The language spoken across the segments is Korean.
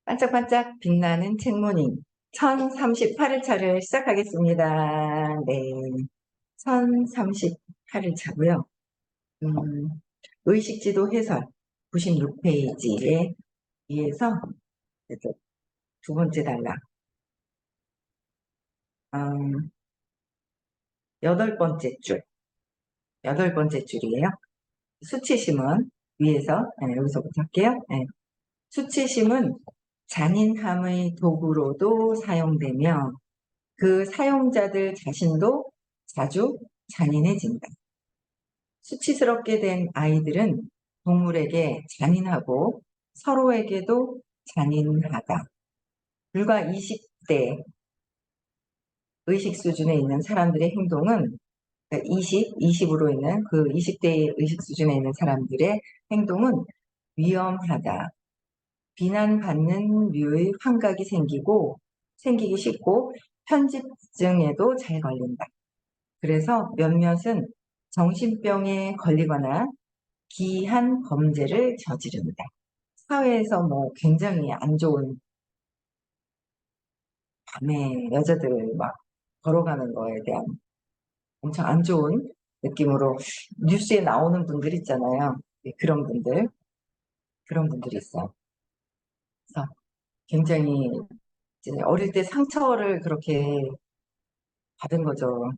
반짝반짝 빛나는 책모닝 1038일차를 시작하겠습니다. 네, 1038일차고요. 의식지도 해설 96페이지에 의해서 두 번째 단락, 여덟 번째 줄이에요. 수치심은 위에서, 여기서부터 할게요. 수치심은 잔인함의 도구로도 사용되며 그 사용자들 자신도 자주 잔인해진다. 수치스럽게 된 아이들은 동물에게 잔인하고 서로에게도 잔인하다. 불과 20대 의식 수준에 있는 사람들의 행동은 20으로 있는 그 20대의 의식 수준에 있는 사람들의 행동은 위험하다. 비난받는 류의 환각이 생기기 쉽고 편집증에도 잘 걸린다. 그래서 몇몇은 정신병에 걸리거나 기이한 범죄를 저지른다. 사회에서 굉장히 안 좋은, 밤에 여자들 막 걸어가는 거에 대한 엄청 안 좋은 느낌으로 뉴스에 나오는 분들 있잖아요. 네, 그런 분들이 있어요. 그래서 굉장히 이제 어릴 때 상처를 그렇게 받은 거죠.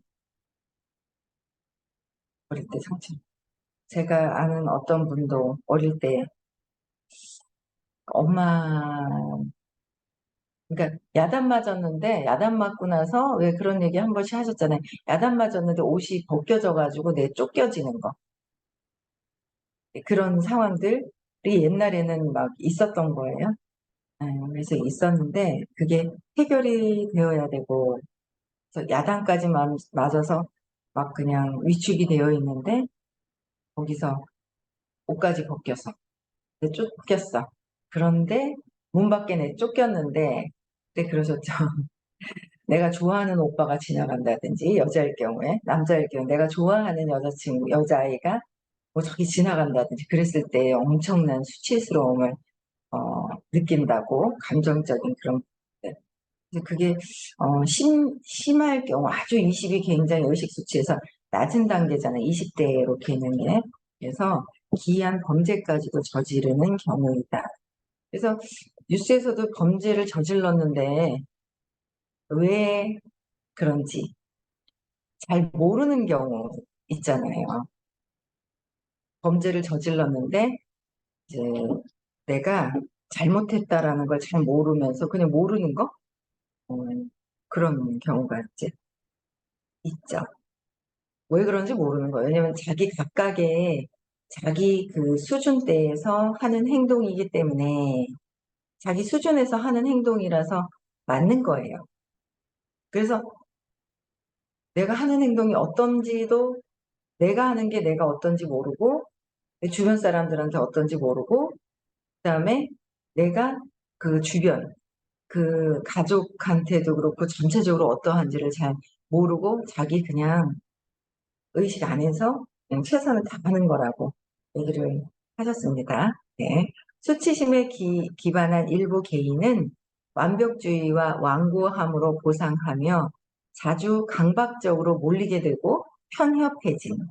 어릴 때 상처. 제가 아는 어떤 분도 어릴 때 엄마, 그러니까 야단 맞았는데, 야단 맞고 나서 왜 그런 얘기 한 번씩 하셨잖아요. 야단 맞았는데 옷이 벗겨져가지고 내 쫓겨지는 거. 그런 상황들이 옛날에는 막 있었던 거예요. 그래서 있었는데 그게 해결이 되어야 되고, 그래서 야단까지 맞아서 막 그냥 위축이 되어 있는데 거기서 옷까지 벗겨서 내 쫓겼어. 그런데 문 밖에 내 쫓겼는데 그때 그러셨죠. 내가 좋아하는 오빠가 지나간다든지, 여자일 경우에, 남자일 경우에 내가 좋아하는 여자아이가 뭐 저기 지나간다든지 그랬을 때 엄청난 수치스러움을 느낀다고, 감정적인 그런 것들. 근데 그게 심할 경우, 아주 20이 굉장히 의식 수치에서 낮은 단계잖아요. 20대에 이렇게 있는 게. 그래서 기이한 범죄까지도 저지르는 경우이다. 그래서 뉴스에서도 범죄를 저질렀는데 왜 그런지 잘 모르는 경우 있잖아요. 범죄를 저질렀는데 이제 내가 잘못했다라는 걸 잘 모르면서 그냥 모르는 거? 어, 그런 경우가 이제 있죠. 왜 그런지 모르는 거예요. 왜냐면 자기 각각의 자기 그 수준대에서 하는 행동이기 때문에, 자기 수준에서 하는 행동이라서 맞는 거예요. 그래서 내가 하는 행동이 어떤지도, 내가 하는 게 내가 어떤지 모르고 내 주변 사람들한테 어떤지 모르고, 그다음에 내가 그 주변 그 가족한테도 그렇고 전체적으로 어떠한지를 잘 모르고 자기 그냥 의식 안에서 그냥 최선을 다하는 거라고 얘기를 하셨습니다. 네. 수치심에 기반한 일부 개인은 완벽주의와 완고함으로 보상하며 자주 강박적으로 몰리게 되고 편협해진다.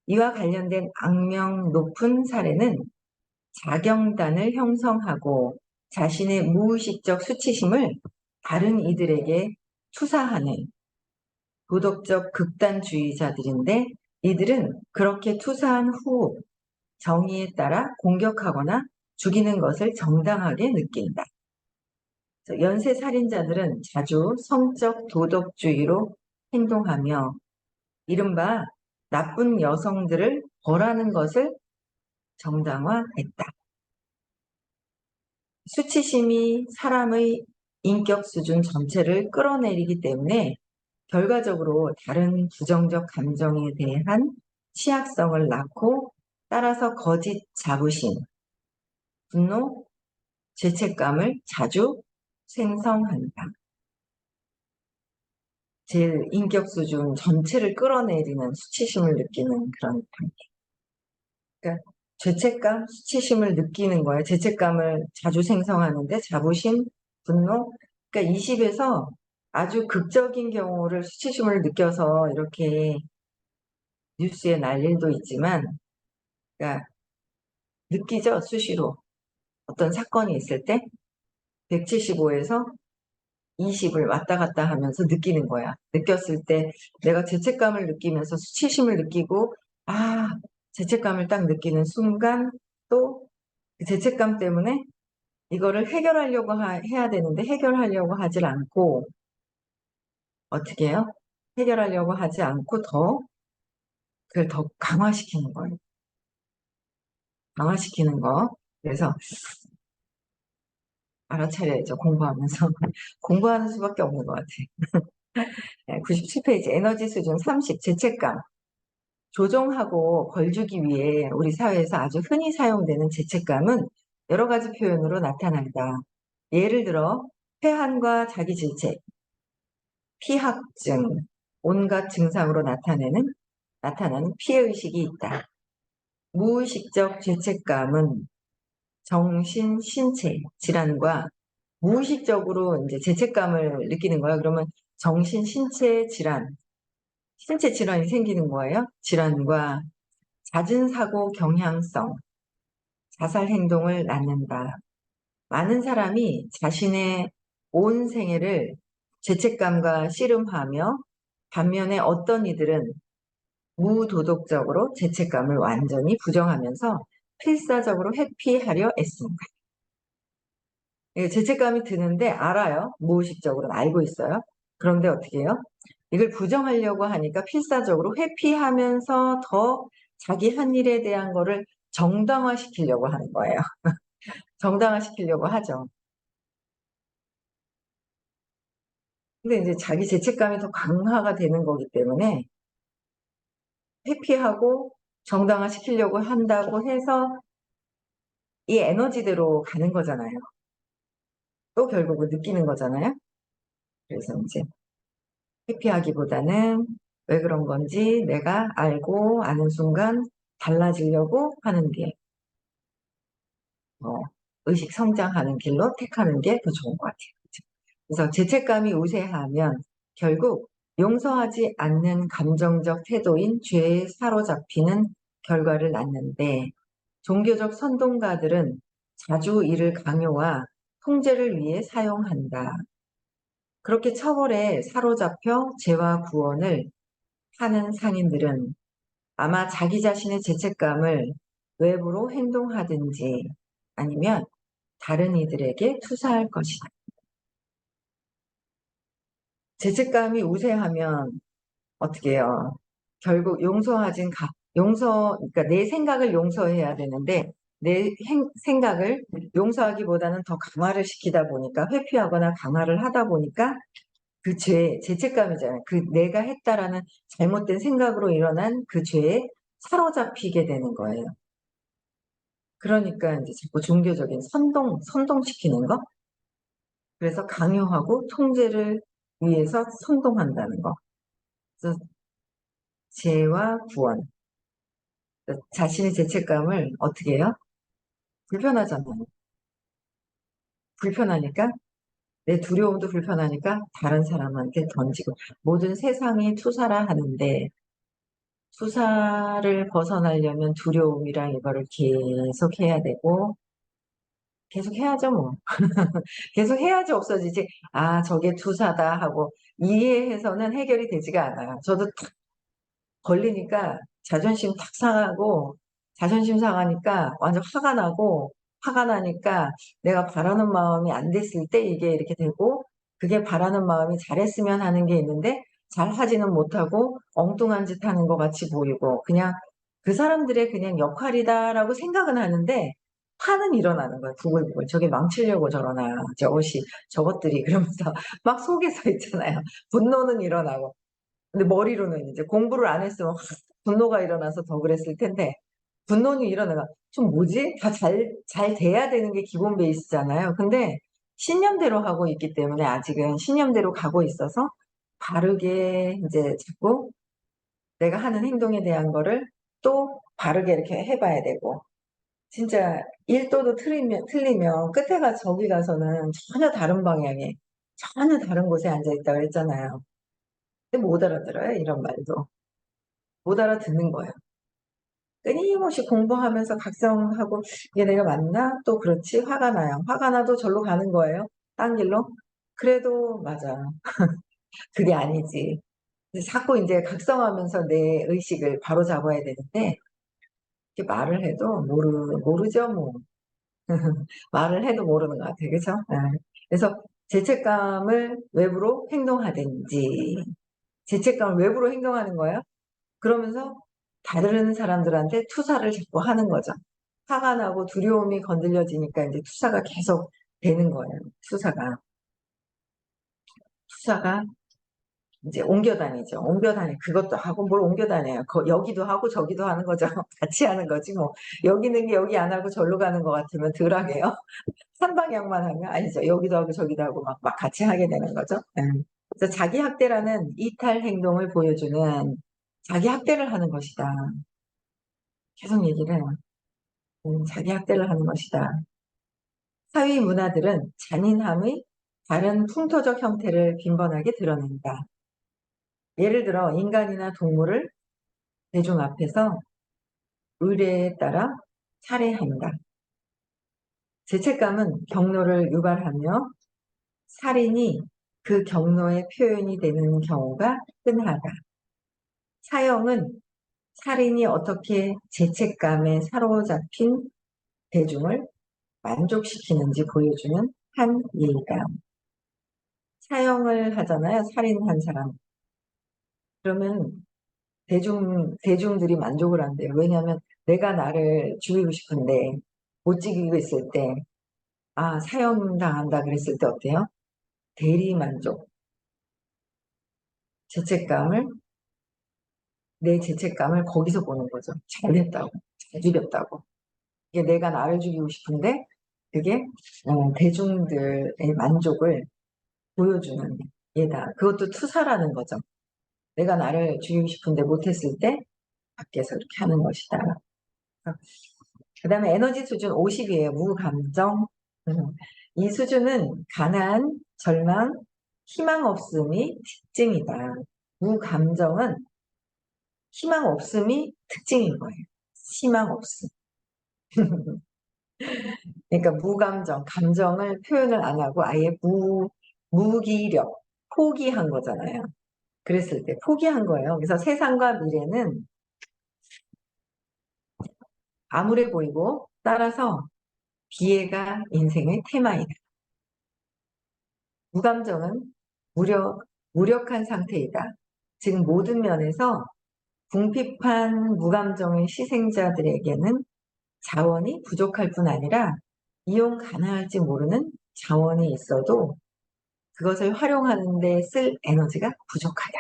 이와 관련된 악명 높은 사례는 자경단을 형성하고 자신의 무의식적 수치심을 다른 이들에게 투사하는 도덕적 극단주의자들인데, 이들은 그렇게 투사한 후 정의에 따라 공격하거나 죽이는 것을 정당하게 느낀다. 연쇄 살인자들은 자주 성적 도덕주의로 행동하며 이른바 나쁜 여성들을 벌하는 것을 정당화했다. 수치심이 사람의 인격 수준 전체를 끌어내리기 때문에 결과적으로 다른 부정적 감정에 대한 취약성을 낳고, 따라서 거짓 자부심, 분노, 죄책감을 자주 생성한다. 제 인격 수준 전체를 끌어내리는 수치심을 느끼는 그런 단계. 그러니까 죄책감, 수치심을 느끼는 거예요. 죄책감을 자주 생성하는데 자부심, 분노. 그러니까 20에서 아주 극적인 경우를 수치심을 느껴서 이렇게 뉴스에 날 일도 있지만, 그러니까 느끼죠, 수시로. 어떤 사건이 있을 때 175에서 20을 왔다 갔다 하면서 느끼는 거야. 느꼈을 때 내가 죄책감을 느끼면서 수치심을 느끼고, 아, 죄책감을 딱 느끼는 순간 또 그 죄책감 때문에 이거를 해결하려고 해야 되는데 해결하려고 하질 않고 어떻게 해요? 해결하려고 하지 않고 그걸 더 강화시키는 거예요. 강화시키는 거. 그래서 알아차려야죠. 공부하면서. 공부하는 수밖에 없는 것 같아요. 97페이지 에너지 수준 30 죄책감. 조종하고 걸주기 위해 우리 사회에서 아주 흔히 사용되는 죄책감은 여러 가지 표현으로 나타난다. 예를 들어 회한과 자기질책, 피학증, 온갖 증상으로 나타나는 피해의식이 있다. 무의식적 죄책감은 정신, 신체 질환과 무의식적으로 이제 죄책감을 느끼는 거야. 그러면 정신, 신체 질환, 신체 질환이 생기는 거예요. 질환과 잦은 사고 경향성, 자살 행동을 낳는다. 많은 사람이 자신의 온 생애를 죄책감과 씨름하며 반면에 어떤 이들은 무도덕적으로 죄책감을 완전히 부정하면서 필사적으로 회피하려 애쓴다. 죄책감이 드는데 알아요. 무의식적으로는 알고 있어요. 그런데 어떻게 해요? 이걸 부정하려고 하니까 필사적으로 회피하면서 더 자기 한 일에 대한 거를 정당화시키려고 하는 거예요. 정당화시키려고 하죠. 근데 이제 자기 죄책감이 더 강화가 되는 거기 때문에 회피하고 정당화시키려고 한다고 해서 이 에너지대로 가는 거잖아요. 또 결국은 느끼는 거잖아요. 그래서 이제 회피하기보다는 왜 그런 건지 내가 알고 아는 순간 달라지려고 하는 게 의식 성장하는 길로 택하는 게 더 좋은 것 같아요. 그죠? 그래서 죄책감이 우세하면 결국 용서하지 않는 감정적 태도인 죄에 사로잡히는 결과를 낳는데 종교적 선동가들은 자주 이를 강요와 통제를 위해 사용한다. 그렇게 처벌에 사로잡혀 죄와 구원을 하는 상인들은 아마 자기 자신의 죄책감을 외부로 행동하든지 아니면 다른 이들에게 투사할 것이다. 죄책감이 우세하면 어떻게 해요? 결국 그러니까 내 생각을 용서해야 되는데 내 생각을 용서하기보다는 더 강화를 시키다 보니까 회피하거나 강화를 하다 보니까 그 죄책감이잖아요. 그 내가 했다라는 잘못된 생각으로 일어난 그 죄에 사로잡히게 되는 거예요. 그러니까 이제 자꾸 종교적인 선동시키는 거? 그래서 강요하고 통제를 위해서 선동한다는 거. 그래서 죄와 구원. 자신의 죄책감을 어떻게 해요? 불편하잖아요. 불편하니까, 내 두려움도 불편하니까 다른 사람한테 던지고, 모든 세상이 투사라 하는데, 투사를 벗어나려면 두려움이랑 이거를 계속 해야 되고, 계속 해야죠, 뭐. 계속 해야지 없어지지. 아, 저게 투사다 하고 이해해서는 해결이 되지가 않아요. 저도 탁 걸리니까 자존심 탁 상하고, 자존심 상하니까 완전 화가 나고, 화가 나니까 내가 바라는 마음이 안 됐을 때 이게 이렇게 되고, 그게 바라는 마음이 잘했으면 하는 게 있는데, 잘 하지는 못하고 엉뚱한 짓 하는 것 같이 보이고, 그냥 그 사람들의 그냥 역할이다라고 생각은 하는데, 화는 일어나는 거예요. 부글부글. 저게 망치려고 저러나, 저것들이. 그러면서 막 속에서 있잖아요. 분노는 일어나고. 근데 머리로는 이제 공부를 안 했으면 확 분노가 일어나서 더 그랬을 텐데, 분노는 일어나가, 좀 뭐지? 다 잘 돼야 되는 게 기본 베이스잖아요. 근데 신념대로 하고 있기 때문에 아직은 신념대로 가고 있어서 바르게 이제 자꾸 내가 하는 행동에 대한 거를 또 바르게 이렇게 해봐야 되고, 진짜 1도도 틀리면 끝에 가 저기 가서는 전혀 다른 방향에 전혀 다른 곳에 앉아 있다고 했잖아요. 근데 못 알아들어요. 이런 말도. 못 알아듣는 거예요. 끊임없이 공부하면서 각성하고 이게 내가 맞나? 또 그렇지. 화가 나요. 화가 나도 절로 가는 거예요. 딴 길로. 그래도 맞아. 그게 아니지. 자꾸 이제 각성하면서 내 의식을 바로잡아야 되는데 이렇게 말을 해도 모르죠 뭐. 말을 해도 모르는 것 같아요. 그죠? 그래서 죄책감을 외부로 행동하든지 죄책감을 외부로 행동하는 거예요. 그러면서 다른 사람들한테 투사를 자꾸 하는 거죠. 화가 나고 두려움이 건들려지니까 이제 투사가 계속 되는 거예요. 투사가 이제 옮겨 다니죠. 옮겨 다니, 그것도 하고 뭘 옮겨 다녀요. 여기도 하고 저기도 하는 거죠. 같이 하는 거지 뭐. 여기 있는 게 여기 안 하고 절로 가는 것 같으면 덜하게요. 한 방향만 하면 아니죠. 여기도 하고 저기도 하고 막 같이 하게 되는 거죠. 그래서 자기 학대라는 이탈 행동을 보여주는 자기 학대를 하는 것이다. 계속 얘기를 해요. 자기 학대를 하는 것이다. 사회 문화들은 잔인함의 다른 풍토적 형태를 빈번하게 드러낸다. 예를 들어 인간이나 동물을 대중 앞에서 의례에 따라 살해한다. 죄책감은 경로를 유발하며 살인이 그 경로의 표현이 되는 경우가 흔하다. 사형은 살인이 어떻게 죄책감에 사로잡힌 대중을 만족시키는지 보여주는 한 예이다. 사형을 하잖아요. 살인한 사람. 그러면 대중들이 만족을 한대요. 왜냐하면 내가 나를 죽이고 싶은데 못 죽이고 있을 때, 사형당한다 그랬을 때 어때요? 대리만족. 죄책감을, 내 죄책감을 거기서 보는 거죠. 잘했다고, 잘 죽였다고. 이게 내가 나를 죽이고 싶은데, 그게 대중들의 만족을 보여주는 예다. 그것도 투사라는 거죠. 내가 나를 죽이고 싶은데 못했을 때, 밖에서 이렇게 하는 것이다. 그 다음에 에너지 수준 50이에요. 무감정. 이 수준은 가난, 절망, 희망 없음이 특징이다. 무감정은 희망 없음이 특징인 거예요. 희망 없음. 그러니까 무감정, 감정을 표현을 안 하고 아예 무기력, 포기한 거잖아요. 그랬을 때 포기한 거예요. 그래서 세상과 미래는 암울해 보이고 따라서 비애가 인생의 테마이다. 무감정은 무력한 상태이다. 즉 모든 면에서 궁핍한 무감정의 희생자들에게는 자원이 부족할 뿐 아니라 이용 가능할지 모르는 자원이 있어도 그것을 활용하는 데 쓸 에너지가 부족하다.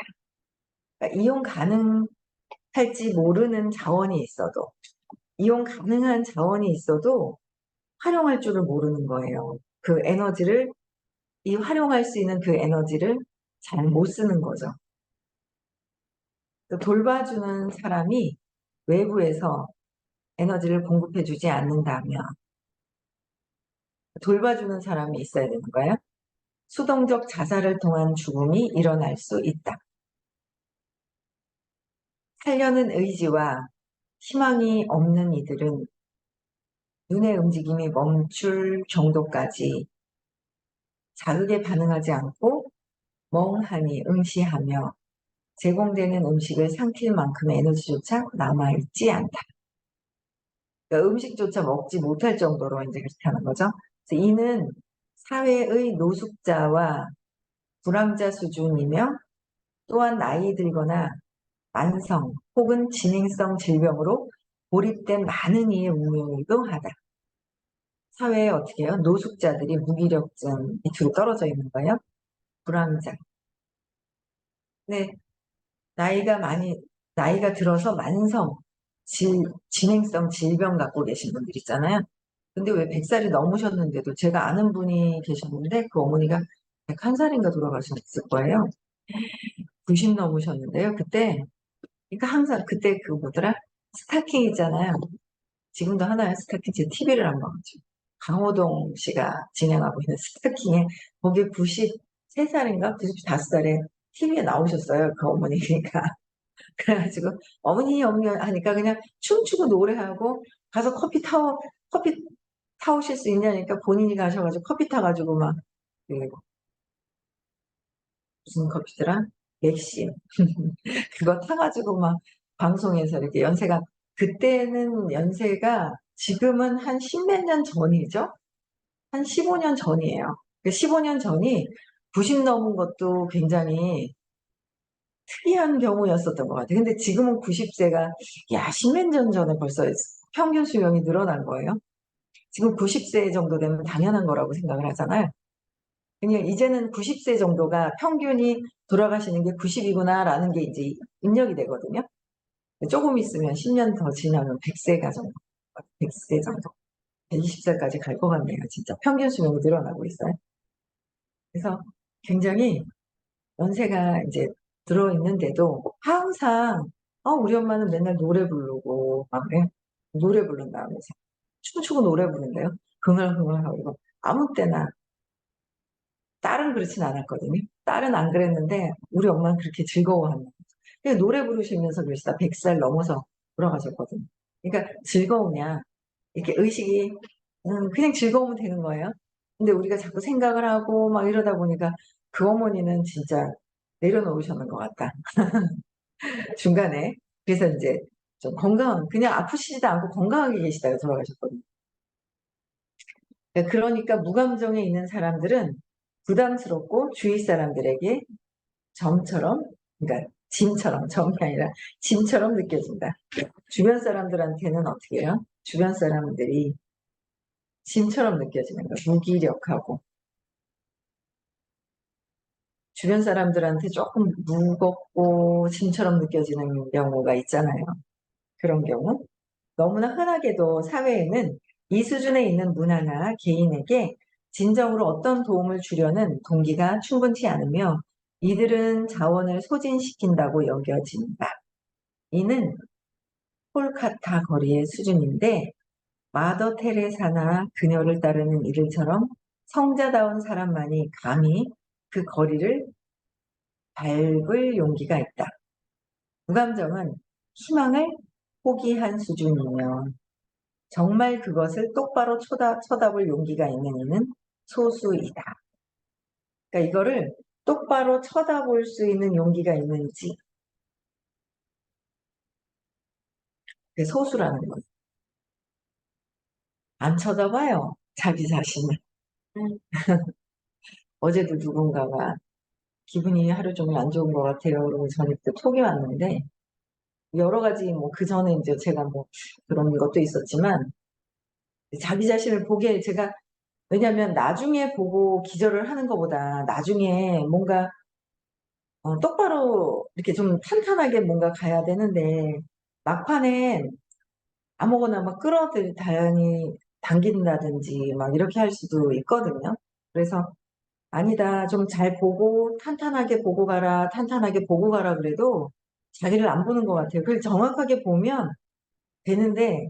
그러니까 이용 가능할지 모르는 자원이 있어도 이용 가능한 자원이 있어도 활용할 줄을 모르는 거예요. 그 에너지를 활용할 수 있는 그 에너지를 잘 못 쓰는 거죠. 돌봐주는 사람이 외부에서 에너지를 공급해주지 않는다면 돌봐주는 사람이 있어야 되는 거예요. 수동적 자살을 통한 죽음이 일어날 수 있다. 살려는 의지와 희망이 없는 이들은 눈의 움직임이 멈출 정도까지 자극에 반응하지 않고 멍하니 응시하며 제공되는 음식을 삼킬 만큼의 에너지조차 남아있지 않다. 그러니까 음식조차 먹지 못할 정도로 이제 그렇게 하는 거죠. 그래서 이는 사회의 노숙자와 불황자 수준이며 또한 나이 들거나 만성 혹은 진행성 질병으로 고립된 많은 이의 운명이기도 하다. 사회에 어떻게 해요? 노숙자들이 무기력증 밑으로 떨어져 있는 거예요. 불황자. 네, 나이가 들어서 만성, 진행성 질병 갖고 계신 분들 있잖아요. 근데 왜 100살이 넘으셨는데도 제가 아는 분이 계셨는데 그 어머니가 101살인가 돌아가셨을 거예요. 90 넘으셨는데요. 그때, 그러니까 항상 그때 그 뭐더라? 스타킹 있잖아요. 지금도 하나요? 스타킹 제 TV를 안 봐가지고. 강호동 씨가 진행하고 있는 스타킹에 거기에 93살인가 95살에 TV에 나오셨어요. 그 어머니니까. 그래가지고 어머니 어머니 하니까 그냥 춤추고 노래하고 가서 커피 타오실 수 있냐니까 본인이 가셔가지고 커피 타가지고 막 그 무슨 커피더라? 맥심 그거 타가지고 막 방송에서 이렇게 연세가 그때는 연세가 지금은 한 십몇 년 전이죠. 한 15년 전이에요. 그 15년 전이 90 넘은 것도 굉장히 특이한 경우였었던 것 같아요. 근데 지금은 90세가, 야, 십몇 년 전에 벌써 평균 수명이 늘어난 거예요. 지금 90세 정도 되면 당연한 거라고 생각을 하잖아요. 그냥 이제는 90세 정도가 평균이 돌아가시는 게 90이구나라는 게 이제 입력이 되거든요. 조금 있으면 10년 더 지나면 100세가 정도, 100세 정도, 120살까지 갈 것 같네요. 진짜 평균 수명이 늘어나고 있어요. 그래서 굉장히 연세가 이제 들어있는데도 항상 우리 엄마는 맨날 노래 부르고 막 그래. 노래 부른다면서 춤추고 노래 부른대요. 흥얼흥얼하고 이거 아무 때나 딸은 그렇진 않았거든요. 딸은 안 그랬는데 우리 엄마는 그렇게 즐거워하는 거예요. 노래 부르시면서 그러시다 100살 넘어서 돌아가셨거든요. 그러니까 즐거우냐 이렇게 의식이 그냥 즐거우면 되는 거예요. 근데 우리가 자꾸 생각을 하고 막 이러다 보니까 그 어머니는 진짜 내려놓으셨는 것 같다. 중간에. 그래서 이제 좀 그냥 아프시지도 않고 건강하게 계시다가 돌아가셨거든요. 그러니까 무감정에 있는 사람들은 부담스럽고 주위 사람들에게 점처럼, 그러니까 짐처럼, 점이 아니라 짐처럼 느껴진다. 주변 사람들한테는 어떻게 해요? 주변 사람들이 짐처럼 느껴지는 거예요. 무기력하고. 주변 사람들한테 조금 무겁고 짐처럼 느껴지는 경우가 있잖아요. 그런 경우. 너무나 흔하게도 사회에는 이 수준에 있는 문화나 개인에게 진정으로 어떤 도움을 주려는 동기가 충분치 않으며 이들은 자원을 소진시킨다고 여겨진다. 이는 콜카타 거리의 수준인데 마더 테레사나 그녀를 따르는 이들처럼 성자다운 사람만이 감히 그 거리를 밟을 용기가 있다. 무감정은 희망을 포기한 수준이며 정말 그것을 똑바로 쳐다볼 용기가 있는 이는 소수이다. 그러니까 이거를 똑바로 쳐다볼 수 있는 용기가 있는지 그게 소수라는 거예요. 안 쳐다봐요. 자기 자신을. 어제도 누군가가 기분이 하루 종일 안 좋은 것 같아요. 그러고 저녁때 톡이 왔는데 여러 가지 뭐 그 전에 이제 제가 뭐 그런 것도 있었지만 자기 자신을 보게 제가 왜냐하면 나중에 보고 기절을 하는 것보다 나중에 뭔가 똑바로 이렇게 좀 탄탄하게 뭔가 가야 되는데 막판에 아무거나 막 당긴다든지 막 이렇게 할 수도 있거든요. 그래서 아니다. 좀 잘 보고 탄탄하게 보고 가라. 탄탄하게 보고 가라 그래도 자기를 안 보는 것 같아요. 그걸 정확하게 보면 되는데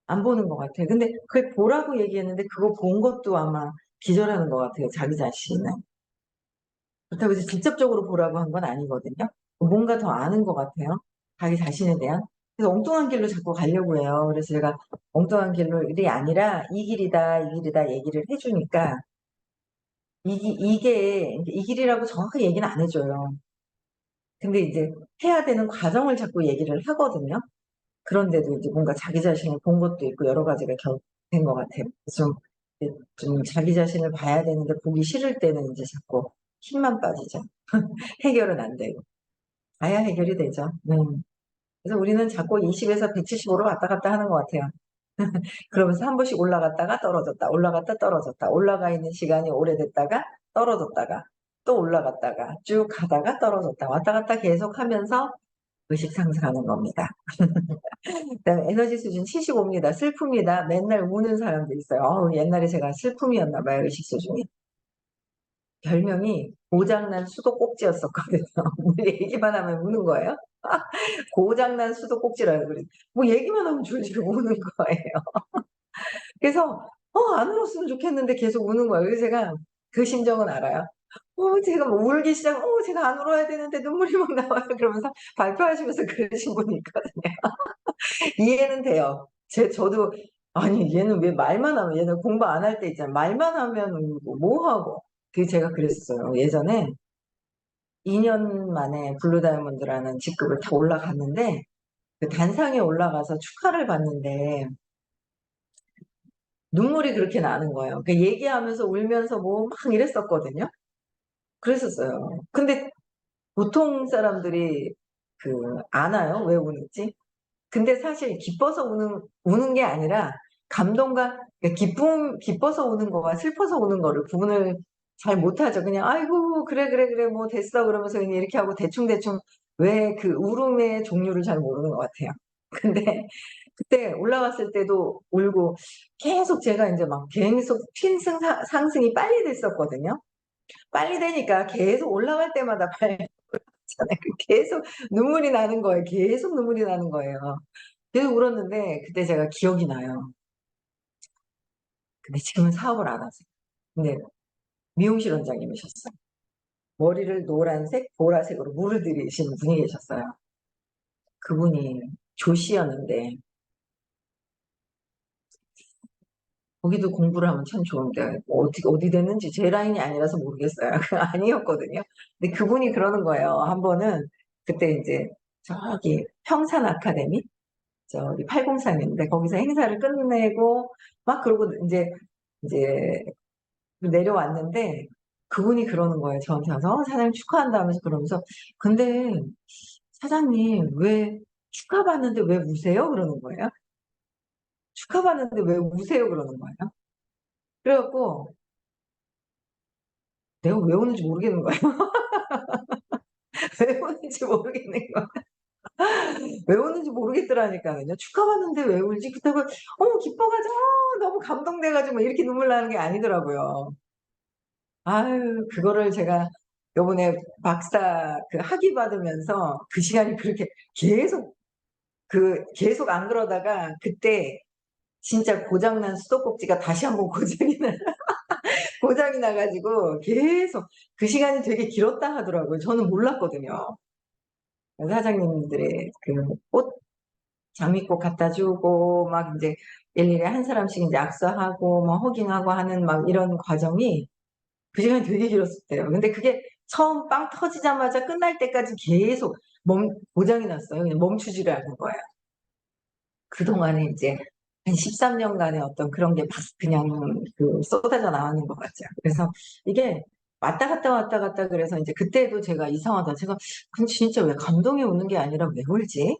안 보는 것 같아요. 근데 그걸 보라고 얘기했는데 그거 본 것도 아마 기절하는 것 같아요. 자기 자신은. 그렇다고 해서 직접적으로 보라고 한 건 아니거든요. 뭔가 더 아는 것 같아요. 자기 자신에 대한. 그래서 엉뚱한 길로 자꾸 가려고 해요. 그래서 제가 엉뚱한 길이 아니라 이 길이다, 이 길이다 얘기를 해주니까 이게 이 길이라고 정확하게 얘기는 안 해줘요. 근데 이제 해야 되는 과정을 자꾸 얘기를 하거든요. 그런데도 이제 뭔가 자기 자신을 본 것도 있고 여러 가지가 된 것 같아요. 좀 자기 자신을 봐야 되는데 보기 싫을 때는 이제 자꾸 힘만 빠지죠. 해결은 안 되고. 봐야 해결이 되죠. 그래서 우리는 자꾸 20에서 175로 왔다 갔다 하는 것 같아요. 그러면서 한 번씩 올라갔다가 떨어졌다, 올라갔다 떨어졌다, 올라가 있는 시간이 오래됐다가 떨어졌다가 또 올라갔다가 쭉 가다가 떨어졌다, 왔다 갔다 계속 하면서 의식 상승하는 겁니다. 그다음에 에너지 수준 75입니다. 슬픕니다. 맨날 우는 사람도 있어요. 옛날에 제가 슬픔이었나 봐요, 의식 수준이. 별명이 고장난 수도꼭지였었거든요. 뭐 얘기만 하면 우는 거예요. 고장난 수도꼭지라고 그래. 뭐 얘기만 하면 줄줄 우는 거예요. 그래서 안 울었으면 좋겠는데 계속 우는 거예요. 그래서 제가 그 심정은 알아요. 제가 뭐 울기 시작, 제가 안 울어야 되는데 눈물이 막 나와요. 그러면서 발표하시면서 그러신 분이 있거든요. 이해는 돼요. 저도, 아니, 얘는 왜 말만 하면, 얘는 공부 안 할 때 있잖아요. 말만 하면 울고, 뭐 하고. 제가 그랬어요. 예전에 2년 만에 블루 다이아몬드라는 직급을 다 올라갔는데, 그 단상에 올라가서 축하를 받는데, 눈물이 그렇게 나는 거예요. 그 얘기하면서 울면서 뭐 막 이랬었거든요. 그랬었어요. 근데 보통 사람들이 아나요? 왜 우는지? 근데 사실 기뻐서 우는 게 아니라 감동과, 그러니까 기뻐서 우는 거와 슬퍼서 우는 거를 구분을 잘 못하죠. 그냥, 아이고, 그래, 그래, 그래, 뭐 됐어. 그러면서 그냥 이렇게 하고 대충대충 왜 그 울음의 종류를 잘 모르는 것 같아요. 근데 그때 올라갔을 때도 울고 계속 제가 이제 막 계속 상승이 빨리 됐었거든요. 빨리 되니까 계속 올라갈 때마다 계속 눈물이 나는 거예요. 계속 눈물이 나는 거예요. 계속 울었는데 그때 제가 기억이 나요. 근데 지금은 사업을 안 하세요. 근데 미용실 원장님이셨어요. 머리를 노란색, 보라색으로 물들이신 분이 계셨어요. 그분이 조씨였는데 거기도 공부를 하면 참 좋은데 뭐 어디 됐는지 제 라인이 아니라서 모르겠어요. 아니었거든요. 근데 그분이 그러는 거예요. 한 번은 그때 이제 저기 평산 아카데미 저기 803인데 거기서 행사를 끝내고 막 그러고 이제 내려왔는데 그분이 그러는 거예요. 저한테 와서 사장님 축하한다면서 그러면서 근데 사장님 왜 축하받는데 왜 우세요? 그러는 거예요. 축하받는데 왜 우세요? 그러는 거예요. 그래갖고 내가 왜 우는지 모르겠는 거예요. 왜 우는지 모르겠는 거예요. 왜 우는지 모르겠더라니까요. 축하받는데 왜 울지? 그렇다고 기뻐가지고 너무 감동돼가지고 이렇게 눈물 나는 게 아니더라고요. 아유, 그거를 제가 요번에 박사 학위 받으면서 그 시간이 그렇게 계속 계속 안 그러다가 그때 진짜 고장난 수도꼭지가 다시 한번 고장이 나가지고 계속 그 시간이 되게 길었다 하더라고요. 저는 몰랐거든요. 사장님들의 꽃, 장미꽃 갖다 주고, 막 이제 일일이 한 사람씩 이제 악수하고, 뭐 허깅하고 하는 막 이런 과정이 그 시간이 되게 길었었대요. 근데 그게 처음 빵 터지자마자 끝날 때까지 계속 고장이 났어요. 그냥 멈추지를 않는 거예요. 그동안에 이제 한 13년간의 어떤 그런 게 막 그냥 쏟아져 나오는 것 같죠. 그래서 이게 왔다 갔다 왔다 갔다 그래서 이제 그때도 제가 이상하다. 제가 그럼 진짜 왜 감동이 오는 게 아니라 왜 울지?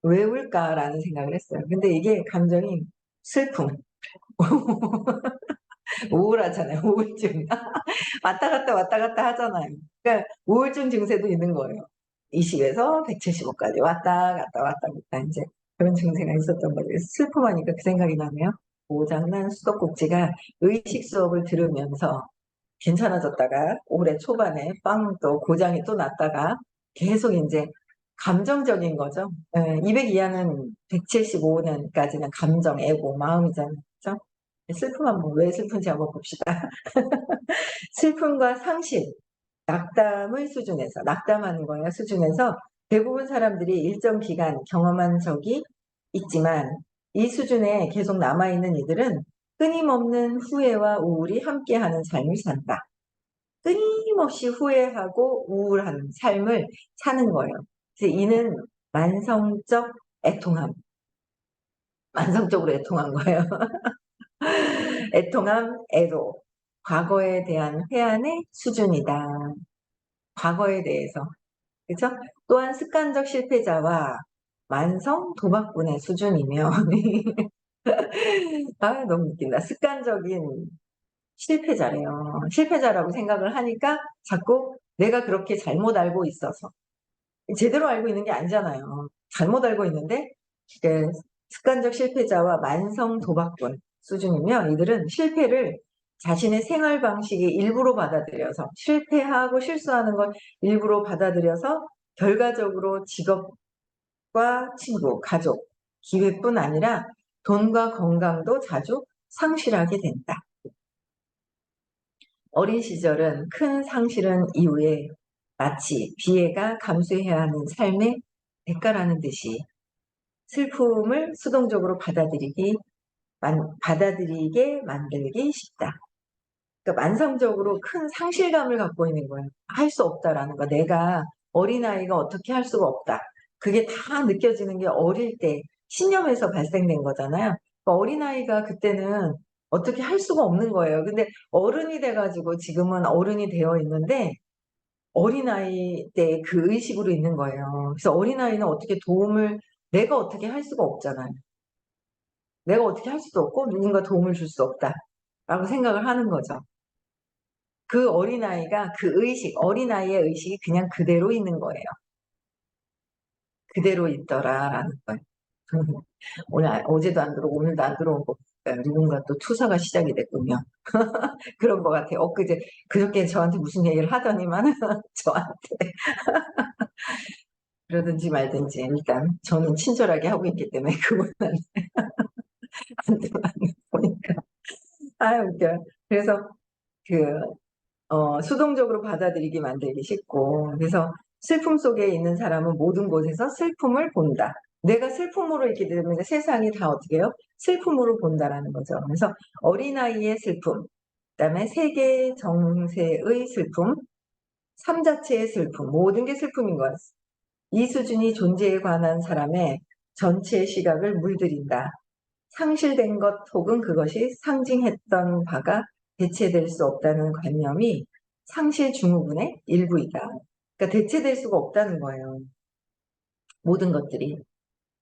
왜 울까라는 생각을 했어요. 근데 이게 감정이 슬픔, 우울하잖아요. 우울증. 왔다 갔다 하잖아요. 그러니까 우울증 증세도 있는 거예요. 20에서 175까지 왔다 갔다 이제 그런 증세가 있었던 거예요. 슬픔하니까 그 생각이 나네요. 고장난 수도꼭지가 의식 수업을 들으면서 괜찮아졌다가 올해 초반에 빵 또 고장이 또 났다가 계속 이제 감정적인 거죠. 200 이하는 175년까지는 감정, 애고, 마음이잖아요. 그죠? 슬픔 한번 왜 슬픈지 한번 봅시다. 슬픔과 상실, 낙담의 수준에서, 낙담하는 거예요, 수준에서 대부분 사람들이 일정 기간 경험한 적이 있지만 이 수준에 계속 남아있는 이들은 끊임없는 후회와 우울이 함께하는 삶을 산다. 끊임없이 후회하고 우울한 삶을 사는 거예요. 그래서 이는 만성적 애통함, 만성적으로 애통한 거예요. 애통함, 애도, 과거에 대한 회한의 수준이다. 과거에 대해서. 그죠? 또한 습관적 실패자와 만성 도박꾼의 수준이며, 아, 너무 웃긴다. 습관적인 실패자래요. 실패자라고 생각을 하니까 자꾸 내가 그렇게 잘못 알고 있어서. 제대로 알고 있는 게 아니잖아요. 잘못 알고 있는데, 습관적 실패자와 만성 도박꾼 수준이며, 이들은 실패를 자신의 생활 방식의 일부로 받아들여서 실패하고 실수하는 걸 일부로 받아들여서 결과적으로 직업과 친구, 가족, 기회뿐 아니라 돈과 건강도 자주 상실하게 된다. 어린 시절은 큰 상실은 이후에 마치 비애가 감수해야 하는 삶의 대가라는 듯이 슬픔을 수동적으로 받아들이게 만들기 쉽다. 그러니까 만성적으로 큰 상실감을 갖고 있는 거예요. 할 수 없다라는 거. 내가 어린아이가 어떻게 할 수가 없다. 그게 다 느껴지는 게 어릴 때 신념에서 발생된 거잖아요. 그러니까 어린아이가 그때는 어떻게 할 수가 없는 거예요. 근데 어른이 돼가지고 지금은 어른이 되어 있는데 어린아이 때 그 의식으로 있는 거예요. 그래서 어린아이는 어떻게 내가 어떻게 할 수가 없잖아요. 내가 어떻게 할 수도 없고 누군가 도움을 줄 수 없다라고 생각을 하는 거죠. 그 어린아이가 어린아이의 의식이 그냥 그대로 있는 거예요. 그대로 있더라라는 거예요. 어제도 안 들어오고 오늘도 안 들어온 거 보니까 누군가 또 투사가 시작이 됐군요. 그런 것 같아요. 그저께 저한테 무슨 얘기를 하더니만 저한테 그러든지 말든지 일단 저는 친절하게 하고 있기 때문에 그분은 안 보니까 웃겨요. 그래서 수동적으로 받아들이게 만들기 쉽고 그래서 슬픔 속에 있는 사람은 모든 곳에서 슬픔을 본다. 내가 슬픔으로 있기 때문에 세상이 다 어떻게 해요? 슬픔으로 본다라는 거죠. 그래서 어린아이의 슬픔, 그다음에 세계 정세의 슬픔, 삶 자체의 슬픔, 모든 게 슬픔인 것 같습니다. 이 수준이 존재에 관한 사람의 전체 시각을 물들인다. 상실된 것 혹은 그것이 상징했던 바가 대체될 수 없다는 관념이 상실 증후군의 일부이다. 그러니까 대체될 수가 없다는 거예요. 모든 것들이.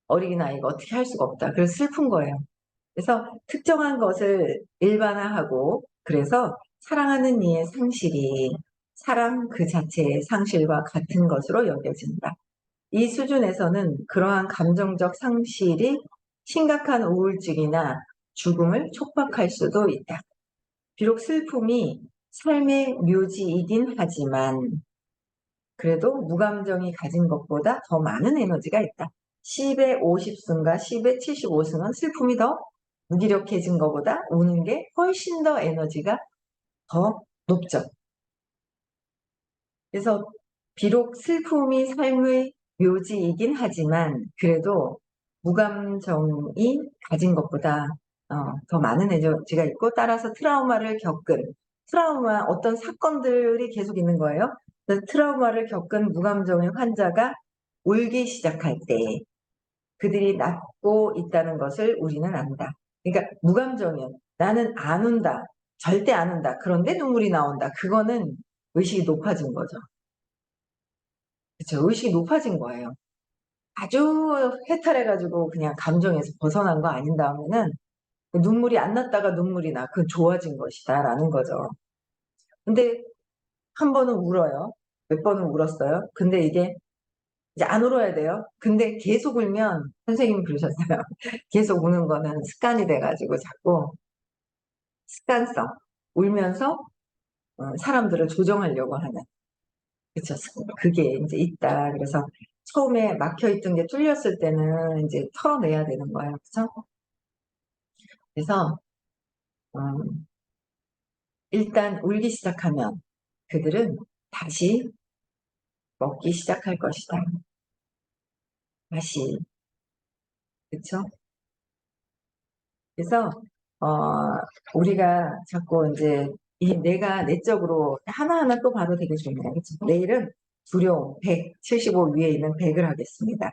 어린아이가 어떻게 할 수가 없다. 그래서 슬픈 거예요. 그래서 특정한 것을 일반화하고 그래서 사랑하는 이의 상실이 사랑 그 자체의 상실과 같은 것으로 여겨진다. 이 수준에서는 그러한 감정적 상실이 심각한 우울증이나 죽음을 촉박할 수도 있다. 비록 슬픔이 삶의 묘지이긴 하지만 그래도 무감정이 가진 것보다 더 많은 에너지가 있다. 10의 50승과 10의 75승은 슬픔이 더 무기력해진 것보다 우는 게 훨씬 더 에너지가 더 높죠. 그래서 비록 슬픔이 삶의 묘지이긴 하지만 그래도 무감정이 가진 것보다 더 많은 에너지가 있고 따라서 어떤 사건들이 계속 있는 거예요. 그래서 트라우마를 겪은 무감정의 환자가 울기 시작할 때 그들이 낫고 있다는 것을 우리는 안다. 그러니까 무감정이요. 나는 안 운다. 절대 안 운다. 그런데 눈물이 나온다. 그거는 의식이 높아진 거죠. 그쵸. 의식이 높아진 거예요. 아주 해탈해가지고 그냥 감정에서 벗어난 거 아닌 다음에는 눈물이 안 났다가 눈물이 나. 그건 좋아진 것이다. 라는 거죠. 근데 한 번은 울어요. 몇 번은 울었어요. 근데 이게 이제 안 울어야 돼요. 근데 계속 울면 선생님이 그러셨어요. 계속 우는 거는 습관이 돼가지고 자꾸 습관성. 울면서 사람들을 조정하려고 하는. 그쵸. 그게 이제 있다. 그래서 처음에 막혀있던 게 뚫렸을 때는 이제 털어내야 되는 거예요. 그쵸? 그래서, 음, 일단 울기 시작하면 그들은 다시 먹기 시작할 것이다. 다시. 그쵸? 그래서, 어, 우리가 자꾸 이제 내가 내적으로 하나하나 또 봐도 되게 좋네요. 그쵸? 내일은 두려움, 175 위에 있는 100을 하겠습니다.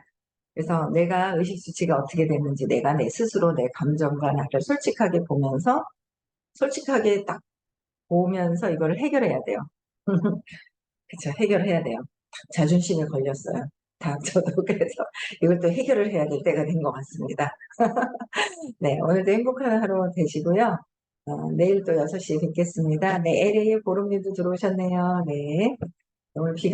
그래서 내가 의식 수치가 어떻게 됐는지 내가 내 스스로 내 감정과 나를 솔직하게 딱 보면서 이거를 해결해야 돼요. 그쵸, 해결해야 돼요. 자존심에 걸렸어요. 저도 그래서 이걸 또 해결을 해야 될 때가 된 것 같습니다. 네, 오늘도 행복한 하루 되시고요. 내일 또 6시에 뵙겠습니다. 네, LA 보름님도 들어오셨네요. 네, 오늘 비가